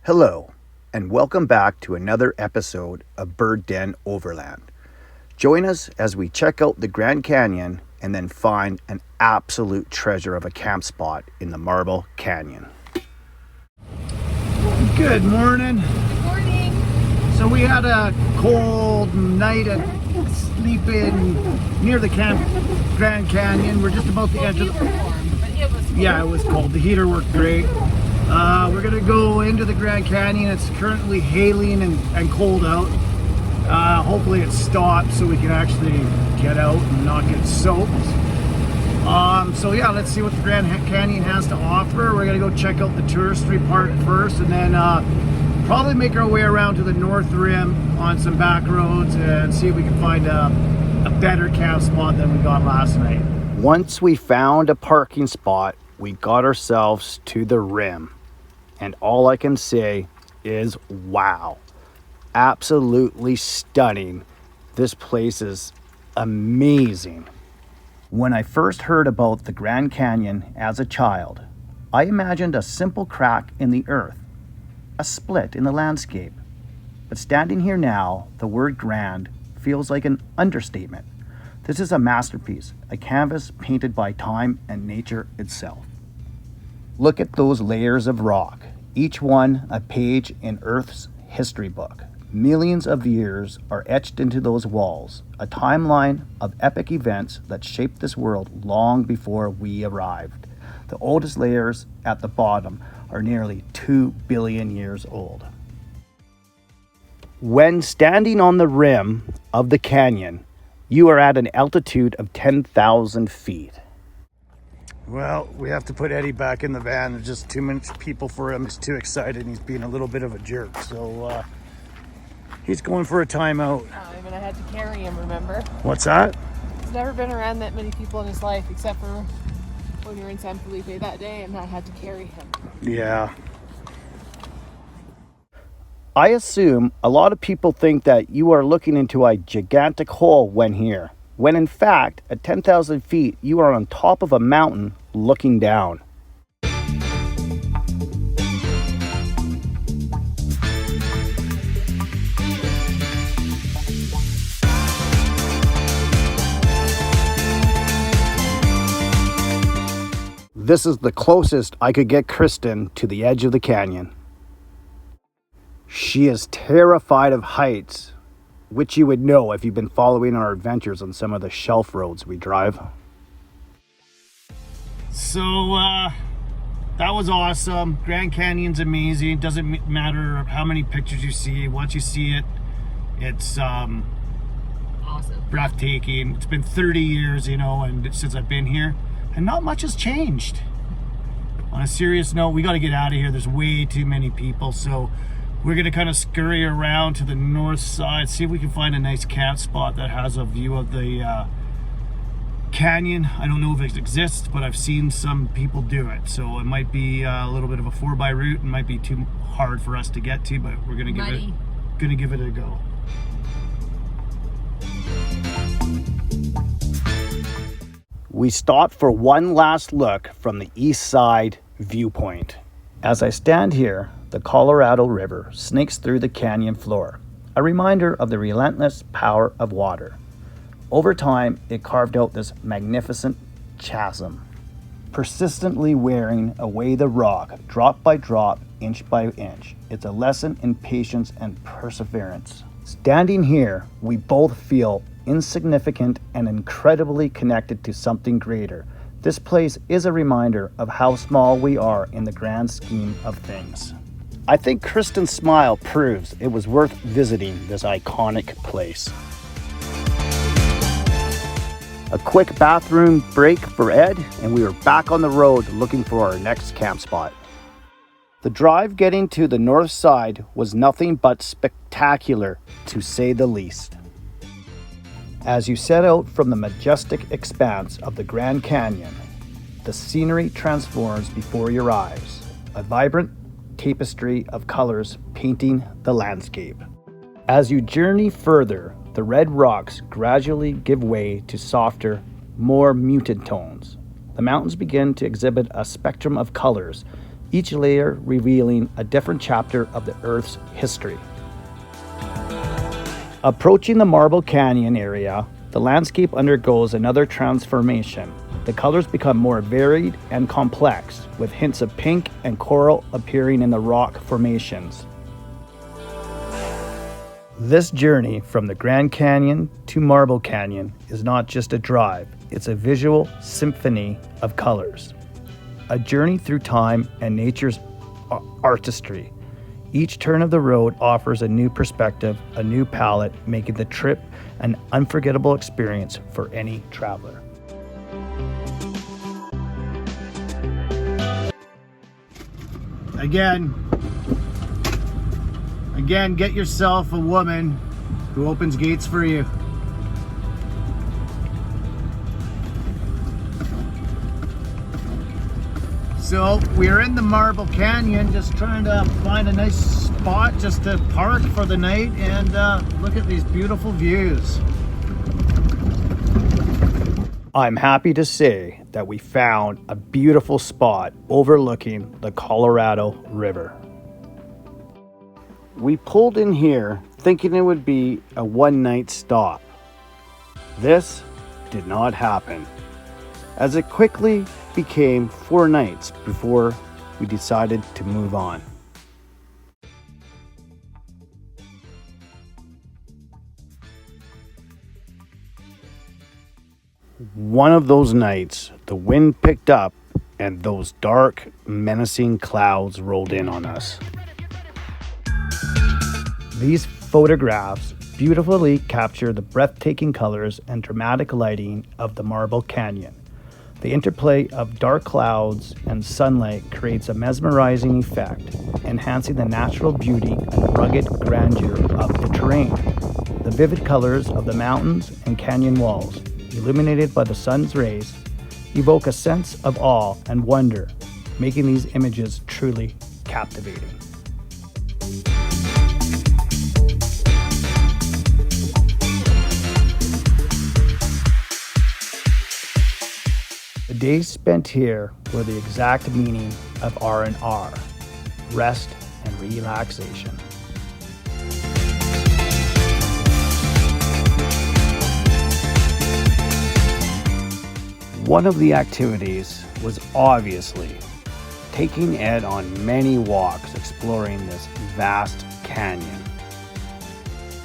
Hello, and welcome back to another episode of BirdDen Overland. Join us as we check out the Grand Canyon and then find an absolute treasure of a camp spot in the Marble Canyon. Good morning. Good morning. So we had a cold night at sleeping near the Grand Canyon. We're just about the edge of the... warm, but it was cold. Yeah, it was cold. The heater worked great. We're gonna go into the Grand Canyon. It's currently hailing and cold out. Hopefully it stops so we can actually get out and not get soaked. So yeah, let's see what the Grand Canyon has to offer. We're gonna go check out the touristy part first, and then probably make our way around to the North Rim on some back roads and see if we can find a better camp spot than we got last night. Once we found a parking spot, we got ourselves to the rim. And all I can say is wow. Absolutely stunning. This place is amazing. When I first heard about the Grand Canyon as a child, I imagined a simple crack in the earth, a split in the landscape. But standing here now, the word grand feels like an understatement. This is a masterpiece, a canvas painted by time and nature itself. Look at those layers of rock, each one a page in Earth's history book. Millions of years are etched into those walls, a timeline of epic events that shaped this world long before we arrived. The oldest layers at the bottom are nearly 2 billion years old. When standing on the rim of the canyon, you are at an altitude of 10,000 feet. Well, we have to put Eddie back in the van. There's just too many people for him. He's too excited and he's being a little bit of a jerk. So he's going for a timeout. But I had to carry him, remember? What's that? He's never been around that many people in his life except for when we were in San Felipe that day and I had to carry him. Yeah. I assume a lot of people think that you are looking into a gigantic hole when here, when in fact, at 10,000 feet, you are on top of a mountain looking down. This is the closest I could get Kristen to the edge of the canyon. She is terrified of heights, which you would know if you've been following our adventures on some of the shelf roads we drive. So, that was awesome. Grand Canyon's amazing. It doesn't matter how many pictures you see. Once you see it, it's Awesome. breathtaking. It's been 30 years, and since I've been here, and not much has changed. On a serious note, we got to get out of here. There's way too many people, so we're going to kind of scurry around to the north side, see if we can find a nice camp spot that has a view of the canyon. I don't know if it exists, but I've seen some people do it. So it might be a little bit of a 4x route. It might be too hard for us to get to, but we're going to give it a go. We stopped for one last look from the east side viewpoint. As I stand here, the Colorado River snakes through the canyon floor, a reminder of the relentless power of water. Over time, it carved out this magnificent chasm, persistently wearing away the rock, drop by drop, inch by inch. It's a lesson in patience and perseverance. Standing here, we both feel insignificant and incredibly connected to something greater. This place is a reminder of how small we are in the grand scheme of things. I think Kristen's smile proves it was worth visiting this iconic place. A quick bathroom break for Ed, and we were back on the road looking for our next camp spot. The drive getting to the north side was nothing but spectacular, to say the least. As you set out from the majestic expanse of the Grand Canyon, the scenery transforms before your eyes, a vibrant tapestry of colors painting the landscape. As you journey further, the red rocks gradually give way to softer, more muted tones. The mountains begin to exhibit a spectrum of colors, each layer revealing a different chapter of the Earth's history. Approaching the Marble Canyon area, the landscape undergoes another transformation. The colors become more varied and complex, with hints of pink and coral appearing in the rock formations. This journey from the Grand Canyon to Marble Canyon is not just a drive, it's a visual symphony of colors. A journey through time and nature's artistry. Each turn of the road offers a new perspective, a new palette, making the trip an unforgettable experience for any traveler. Again, get yourself a woman who opens gates for you. So we're in the Marble Canyon, just trying to find a nice spot just to park for the night and look at these beautiful views. I'm happy to say that we found a beautiful spot overlooking the Colorado River. We pulled in here thinking it would be a one-night stop. This did not happen, as it quickly became 4 nights before we decided to move on. One of those nights, the wind picked up and those dark, menacing clouds rolled in on us. These photographs beautifully capture the breathtaking colors and dramatic lighting of the Marble Canyon. The interplay of dark clouds and sunlight creates a mesmerizing effect, enhancing the natural beauty and rugged grandeur of the terrain. The vivid colors of the mountains and canyon walls, illuminated by the sun's rays, evoke a sense of awe and wonder, making these images truly captivating. The days spent here were the exact meaning of R&R, rest and relaxation. One of the activities was obviously taking Ed on many walks exploring this vast canyon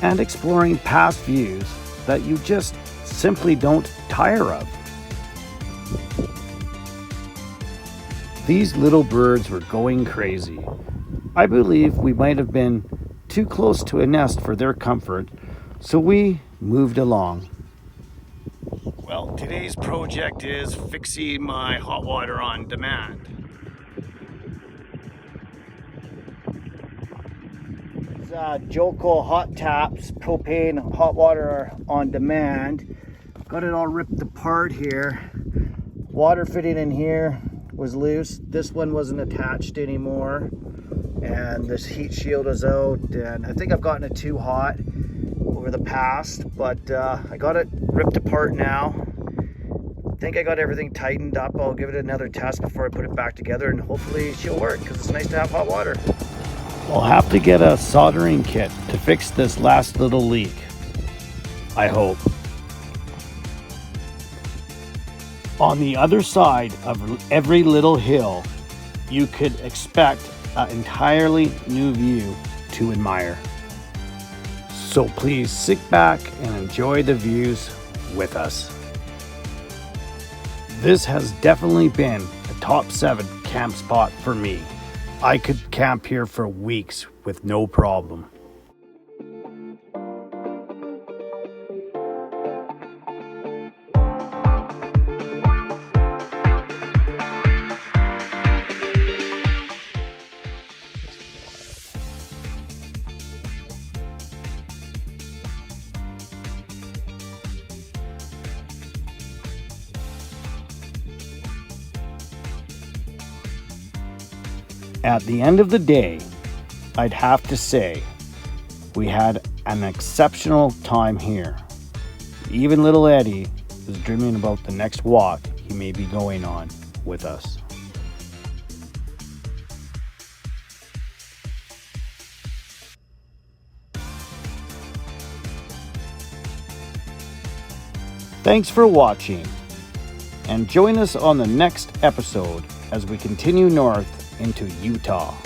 and exploring past views that you just simply don't tire of. These little birds were going crazy. I believe we might have been too close to a nest for their comfort, so we moved along. Well, today's project is fixing my hot water on demand. It's Joko Hot Taps propane hot water on demand. Got it all ripped apart here. Water fitting in here was loose. This one wasn't attached anymore, and this heat shield is out, and I think I've gotten it too hot over the past, but I got it ripped apart now. I think I got everything tightened up. I'll give it another test before I put it back together, and hopefully she'll work, because it's nice to have hot water. I'll have to get a soldering kit to fix this last little leak, I hope. On the other side of every little hill, you could expect an entirely new view to admire. So please sit back and enjoy the views with us. This has definitely been a top 7 camp spot for me. I could camp here for weeks with no problem. At the end of the day, I'd have to say we had an exceptional time here. Even little Eddie is dreaming about the next walk he may be going on with us. Thanks for watching, and join us on the next episode as we continue north into Utah.